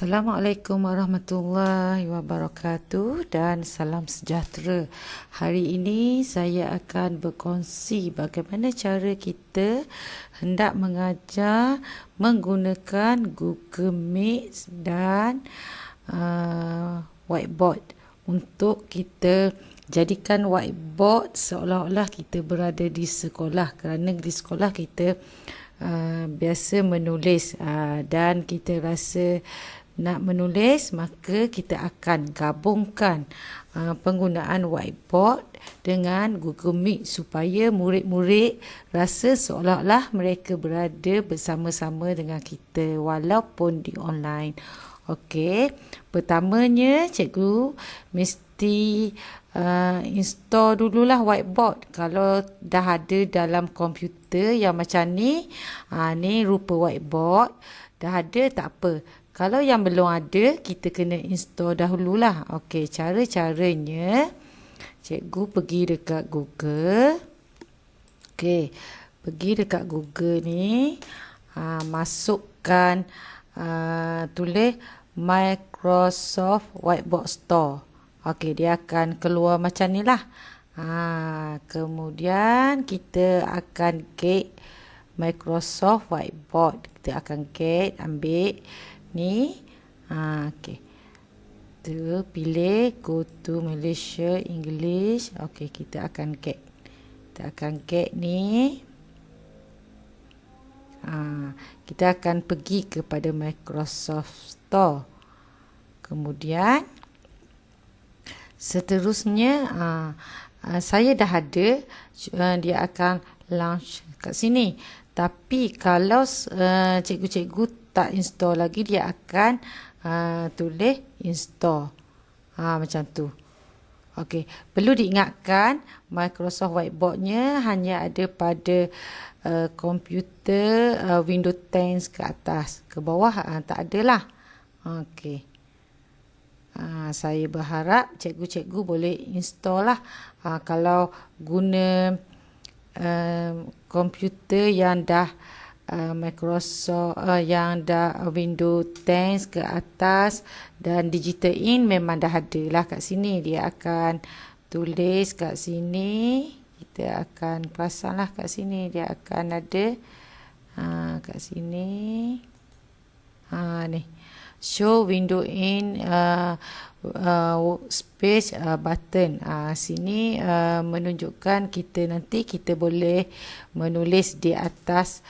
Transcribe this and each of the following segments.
Assalamualaikum warahmatullahi wabarakatuh dan salam sejahtera. Hari ini saya akan berkongsi bagaimana cara kita hendak mengajar menggunakan Google Meet dan whiteboard untuk kita jadikan whiteboard seolah-olah kita berada di sekolah, kerana di sekolah kita biasa menulis dan kita rasa nak menulis, maka kita akan gabungkan penggunaan whiteboard dengan Google Meet supaya murid-murid rasa seolah-olah mereka berada bersama-sama dengan kita walaupun di online. Okey, pertamanya cikgu mesti install dululah whiteboard. Kalau dah ada dalam komputer yang macam ni, ni rupa whiteboard, dah ada tak apa. Kalau yang belum ada, kita kena install dahululah. Okey, cara-caranya cikgu pergi dekat Google. Okey, pergi dekat Google ni, masukkan tulis Microsoft Whiteboard Store. Okey, dia akan keluar macam ni lah. Kemudian kita akan get Microsoft Whiteboard. Kita akan get, ambil ni. Okey. Kita pilih go to Malaysia English. Okey, kita akan get. Kita akan get ni. Kita akan pergi kepada Microsoft Store. Kemudian seterusnya saya dah ada, dia akan launch kat sini. Tapi kalau cikgu-cikgu tak install lagi, dia akan tulis install. Macam tu. Okey, perlu diingatkan Microsoft Whiteboard-nya hanya ada pada komputer Windows 10 ke atas. Ke bawah tak adalah. Okey. Saya berharap cikgu-cikgu boleh install lah. Kalau guna komputer yang dah Microsoft yang dah Windows 10 ke atas dan Digital Ink memang dah ada lah kat sini. Dia akan tulis kat sini. Kita akan pasanglah kat sini. Dia akan ada kat sini. Ni. Show window in space button. Sini menunjukkan kita nanti kita boleh menulis di atas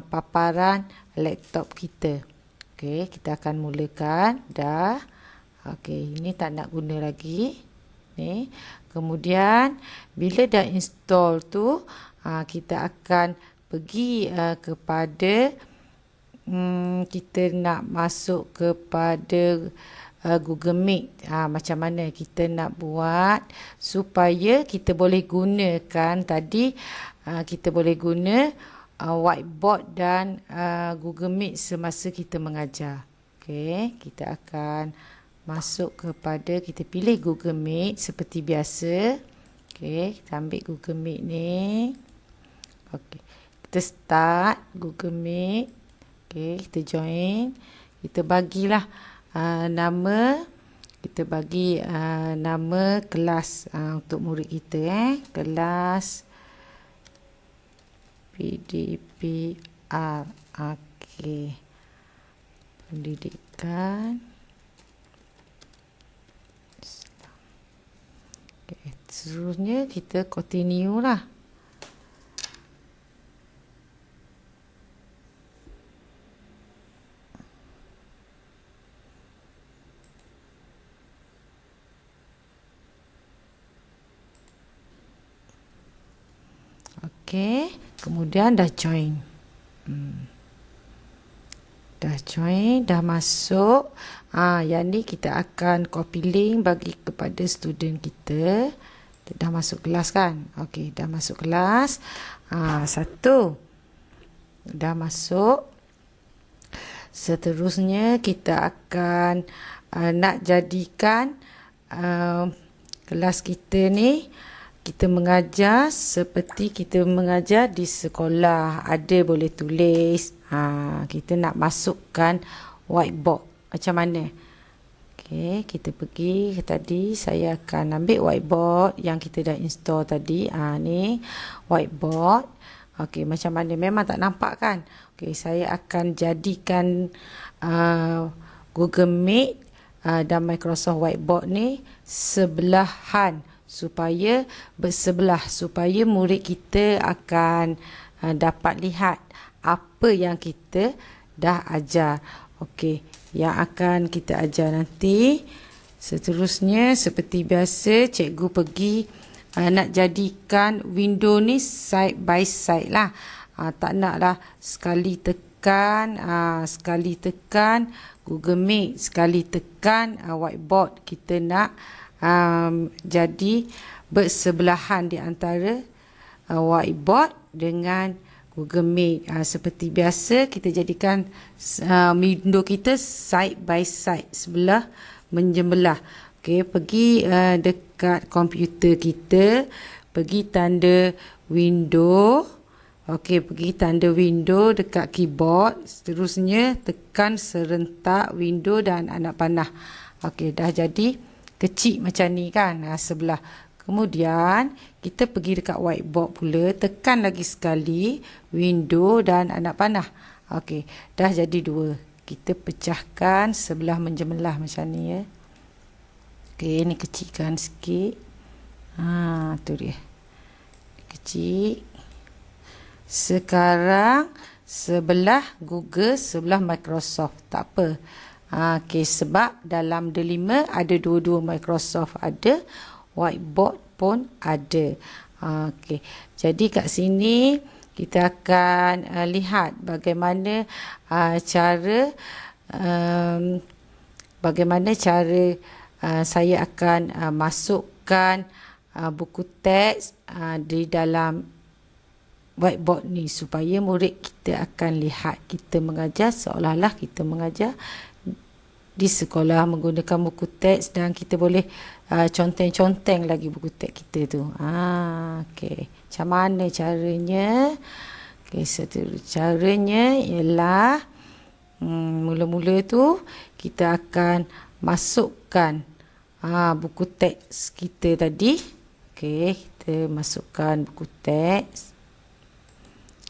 paparan laptop kita. Okey, kita akan mulakan. Dah. Okey, ini tak nak guna lagi. Ni. Kemudian bila dah install tu, kita akan pergi kepada kita nak masuk kepada Google Meet. Macam mana kita nak buat supaya kita boleh gunakan tadi, kita boleh guna whiteboard dan Google Meet semasa kita mengajar. Okey, kita akan masuk kepada, kita pilih Google Meet seperti biasa. Okey, kita ambil Google Meet ni. Okey, kita start Google Meet. Okey, kita join. Kita bagilah nama. Kita bagi nama kelas untuk murid kita. Kelas PDPR. Okey. Pendidikan. Okey, seterusnya kita continue lah. Okey, kemudian dah join. Dah join, dah masuk. Yang ni kita akan copy link bagi kepada student kita. Dah masuk kelas kan? Okey, dah masuk kelas. Satu. Dah masuk. Seterusnya kita akan nak jadikan kelas kita ni, kita mengajar seperti kita mengajar di sekolah. Ada boleh tulis. Kita nak masukkan whiteboard. macam mana. Okey, kita pergi ke tadi. Saya akan ambil whiteboard yang kita dah install tadi. Ni whiteboard. Okey, macam mana? Memang tak nampak kan? Okey, saya akan jadikan Google Meet dan Microsoft Whiteboard ni sebelahan supaya bersebelah, supaya murid kita akan dapat lihat apa yang kita dah ajar. Okey, yang akan kita ajar nanti seterusnya seperti biasa, cikgu pergi nak jadikan window ni side by side lah. Tak nak lah sekali tekan Google Meet, sekali tekan whiteboard. Kita nak jadi bersebelahan di antara whiteboard dengan Google Meet. Seperti biasa, kita jadikan window kita side by side, sebelah menjembelah. Okey, pergi dekat komputer kita, pergi tanda window. Okey, pergi tanda window dekat keyboard. Seterusnya tekan serentak window dan anak panah. Okey, dah jadi kecil macam ni kan, sebelah. Kemudian kita pergi dekat whiteboard pula, tekan lagi sekali window dan anak panah. Okey, dah jadi dua. Kita pecahkan sebelah menjemelah macam ni ya. Okey, ni kecilkan sikit. Tu dia. Kecil. Sekarang sebelah Google, sebelah Microsoft. Tak apa. Okey, sebab dalam D5 ada dua-dua Microsoft ada, whiteboard pun ada. Okey. Jadi kat sini kita akan lihat bagaimana cara saya akan masukkan buku teks di dalam whiteboard ni supaya murid kita akan lihat kita mengajar seolah-olah kita mengajar di sekolah menggunakan buku teks, dan kita boleh conteng-conteng lagi buku teks kita tu. Okey. Macam mana caranya? Okey, caranya ialah mula-mula tu kita akan masukkan buku teks kita tadi. Okey, kita masukkan buku teks.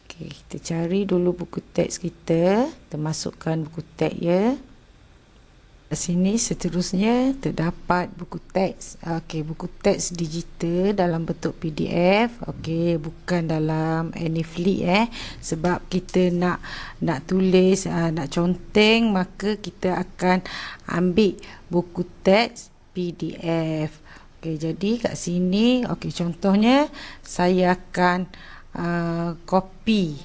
Okey, kita cari dulu buku teks kita. Kita masukkan buku teks ya. Sini seterusnya terdapat buku teks. Okey, buku teks digital dalam bentuk PDF. Okey, bukan dalam AnyFlip sebab kita nak tulis, nak conteng, maka kita akan ambil buku teks PDF. Okey, jadi kat sini okey, contohnya saya akan copy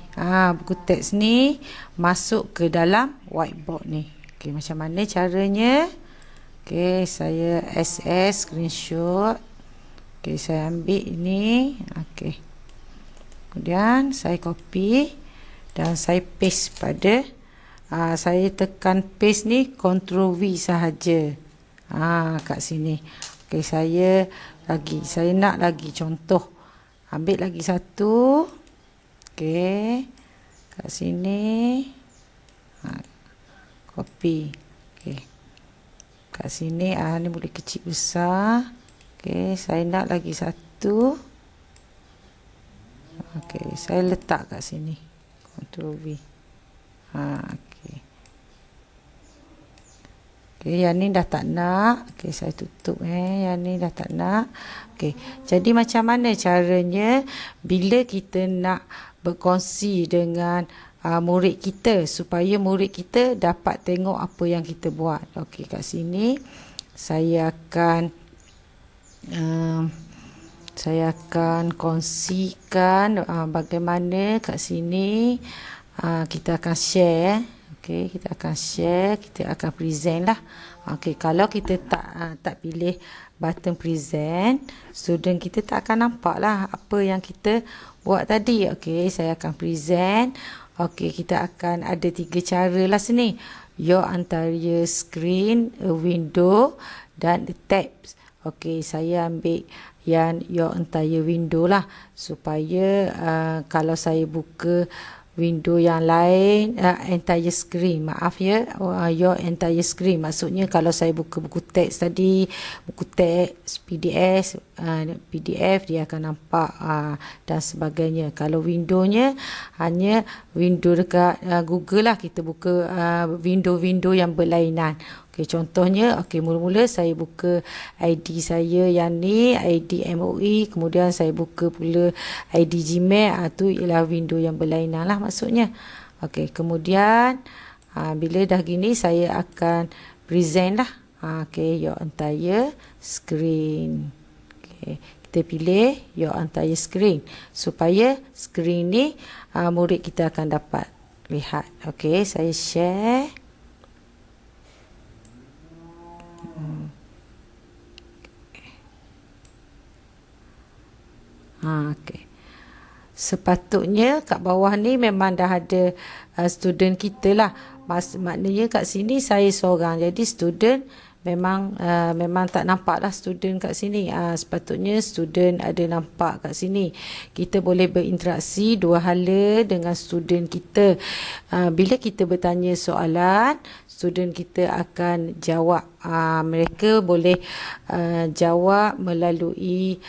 buku teks ni masuk ke dalam whiteboard ni. Okey, macam mana caranya? Okey, saya SS screenshot. Okey, saya ambil ini. Okey. Kemudian saya copy dan saya paste pada saya tekan paste ni Ctrl V sahaja. Kat sini. Okey, saya nak lagi contoh. Ambil lagi satu. Okey. Kat sini. Copy. Okey. Kat sini ni boleh kecil besar. Okey, saya nak lagi satu. Okey, saya letak kat sini. Ctrl V. Okey. Okey, yang ni dah tak nak. Okey, saya tutup yang ni dah tak nak. Okey. Jadi macam mana caranya bila kita nak berkongsi dengan murid kita supaya murid kita dapat tengok apa yang kita buat. Okey, kat sini saya akan kongsikan bagaimana kat sini kita akan share. Okey, kita akan share, kita akan present lah. Okey, kalau kita tak pilih button present, student kita tak akan nampak lah apa yang kita buat tadi. Okey, saya akan present. Okey, kita akan ada 3 cara lah sini. Your entire screen, a window dan the tabs. Okey, saya ambil yang your entire window lah supaya kalau saya buka window yang lain, entire screen, maaf ya, your entire screen. Maksudnya kalau saya buka buku teks tadi, buku teks PDF, dia akan nampak dan sebagainya. Kalau windownya hanya window dekat Google lah, kita buka window-window yang berlainan. Okey, contohnya, okey, mula-mula saya buka ID saya yang ni, ID MOE, kemudian saya buka pula ID Gmail, tu ialah window yang berlainan lah maksudnya. Okey, kemudian bila dah gini saya akan present lah. Okey, your entire screen. Okey, kita pilih your entire screen supaya screen ni murid kita akan dapat lihat. Okey, saya share. Okey. Sepatutnya kat bawah ni memang dah ada student kita lah. Maknanya kat sini saya seorang. Jadi student memang tak nampak lah student kat sini. Sepatutnya student ada nampak kat sini. Kita boleh berinteraksi dua hala dengan student kita. Bila kita bertanya soalan, student kita akan jawab. Mereka boleh jawab melalui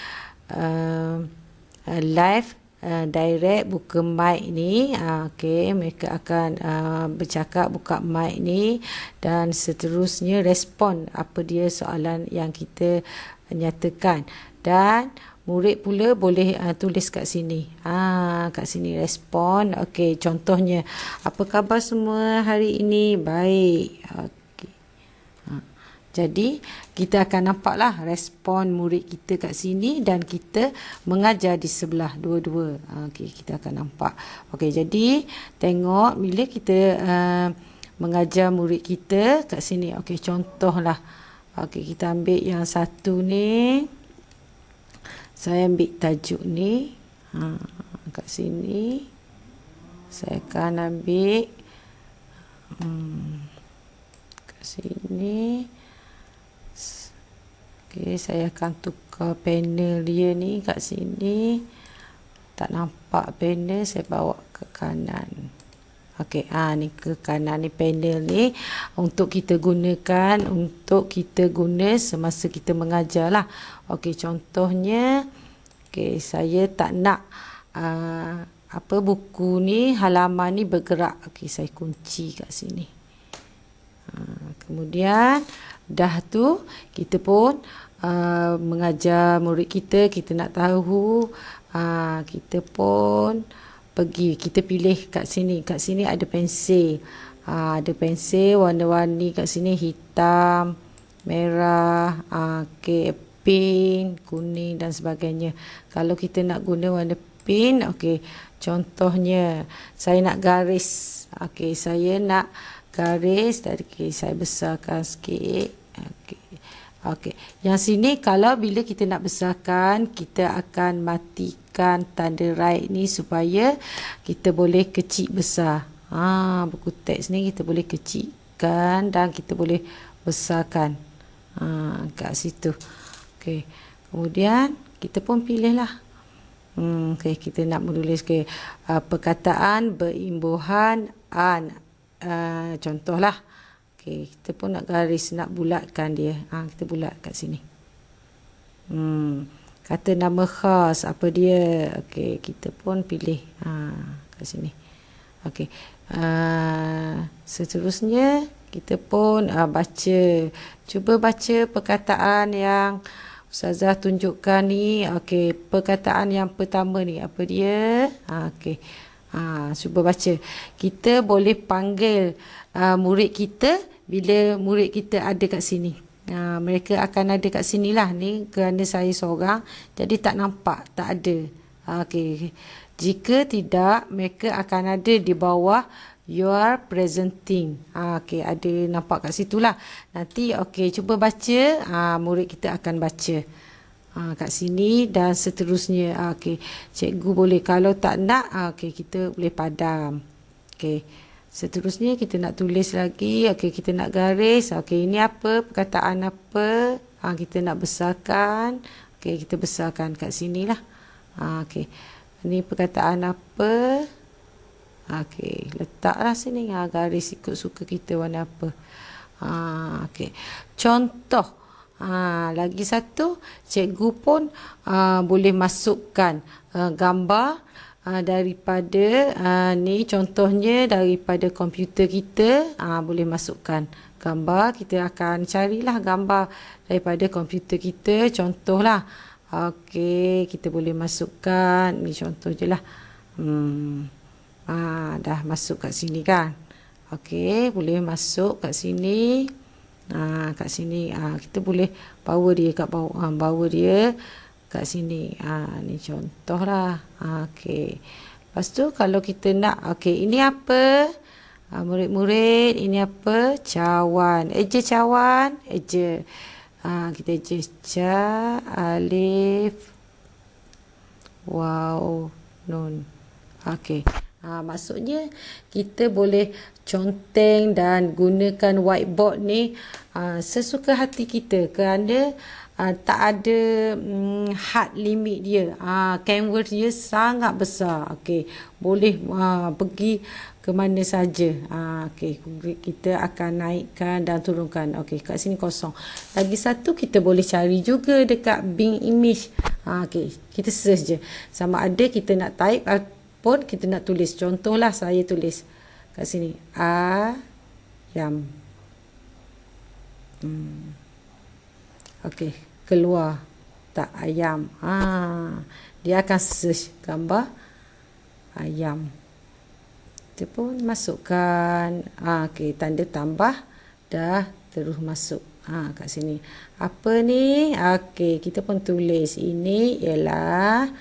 live direct, buka mic ni. Okey, mereka akan bercakap, buka mic ni, dan seterusnya respon apa dia soalan yang kita nyatakan. Dan murid pula boleh tulis kat sini. Kat sini respon. Okey, contohnya, apa khabar semua hari ini? Baik. Jadi kita akan nampaklah respon murid kita kat sini dan kita mengajar di sebelah dua-dua. Okey, kita akan nampak. Okey, jadi tengok bila kita mengajar murid kita kat sini. Okey, contohlah. Okey, kita ambil yang satu ni. Saya ambil tajuk ni. Kat sini. Saya akan ambil kat sini. Okey, saya akan tukar panel dia ni kat sini. Tak nampak panel, saya bawa ke kanan. Okey, ni ke kanan ni panel ni untuk kita gunakan, untuk kita guna semasa kita mengajar lah. Okey, contohnya, okey, saya tak nak buku ni, halaman ni bergerak. Okey, saya kunci kat sini. Kemudian dah tu kita pun mengajar murid kita nak tahu, kita pun pergi, kita pilih kat sini ada pensel, ada pensel warna-warni kat sini, hitam, merah, pink, kuning dan sebagainya. Kalau kita nak guna warna pink, okey, contohnya saya nak garis. Okey, saya nak garis dari saya besarkan sikit. Okey. Yang sini kalau bila kita nak besarkan, kita akan matikan tanda right ni supaya kita boleh kecil besar. Buku teks ni kita boleh kecilkan dan kita boleh besarkan. Kat situ. Okey. Kemudian kita pun pilihlah. Okey, kita nak menulis perkataan berimbuhan an. Contohlah. Okey, kita pun nak garis, nak bulatkan dia. Kita bulat kat sini. Kata nama khas, apa dia? Okey, kita pun pilih kat sini. Okey. Seterusnya kita pun baca. Cuba baca perkataan yang Ustazah tunjukkan ni. Okey, perkataan yang pertama ni apa dia? Okey. Cuba baca. Kita boleh panggil murid kita bila murid kita ada kat sini. Mereka akan ada kat sinilah ni, kerana saya seorang jadi tak nampak, tak ada. Okey. Jika tidak, mereka akan ada di bawah you are presenting. Okey, ada nampak kat situlah. Nanti okey, cuba baca, murid kita akan baca. Kat sini dan seterusnya. Okey, cikgu boleh, kalau tak nak, okey, kita boleh padam. Okey. Seterusnya kita nak tulis lagi. Okey, kita nak garis. Okey, ini apa? Perkataan apa? Kita nak besarkan. Okey, kita besarkan kat sinilah. Okey. Ini perkataan apa? Okey, letaklah sini garis ikut suka kita warna apa. Okey. Contoh. Lagi satu, cikgu pun boleh masukkan gambar daripada ni contohnya daripada komputer kita. Boleh masukkan gambar. Kita akan carilah gambar daripada komputer kita. Contohlah. Okey, kita boleh masukkan ni contoh je lah. Dah masuk kat sini kan. Okey, boleh masuk kat sini. Kat sini kita boleh bawa dia kat bawah, bawa dia kat sini. Ni contohlah. Okey. Lepas tu kalau kita nak, okey, ini apa? Murid-murid, ini apa? Cawan. Eja cawan, eja. Kita eja ca, alif, waw, nun. Okey. Maksudnya kita boleh conteng dan gunakan whiteboard ni sesuka hati kita kerana tak ada had limit dia. Canvas dia sangat besar. Okey, boleh pergi ke mana saja. Okey, kita akan naikkan dan turunkan. Okey, kat sini kosong. Lagi satu, kita boleh cari juga dekat Bing Image. Okey, kita search je. Sama ada kita nak type pun kita nak tulis. Contohlah saya tulis kat sini ayam. Okey, keluar tak ayam. Dia akan search gambar ayam. Kita pun masukkan. Okey, tanda tambah dah terus masuk kat sini. Apa ni? Okey, kita pun tulis ini ialah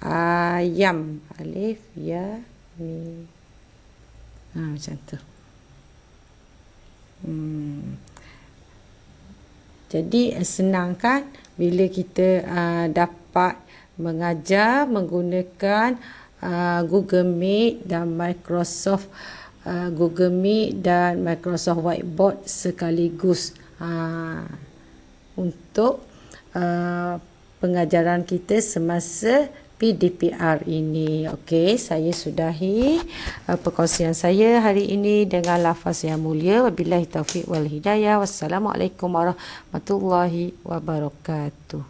ayam. Alif, ya, mim. Macam tu. Jadi senang kan bila kita dapat mengajar menggunakan Google Meet dan Microsoft Google Meet dan Microsoft Whiteboard sekaligus untuk pengajaran kita semasa PDPR ini. Okey, saya sudahi perkongsian saya hari ini dengan lafaz yang mulia. Wabillahi taufiq wal hidayah. Wassalamualaikum warahmatullahi wabarakatuh.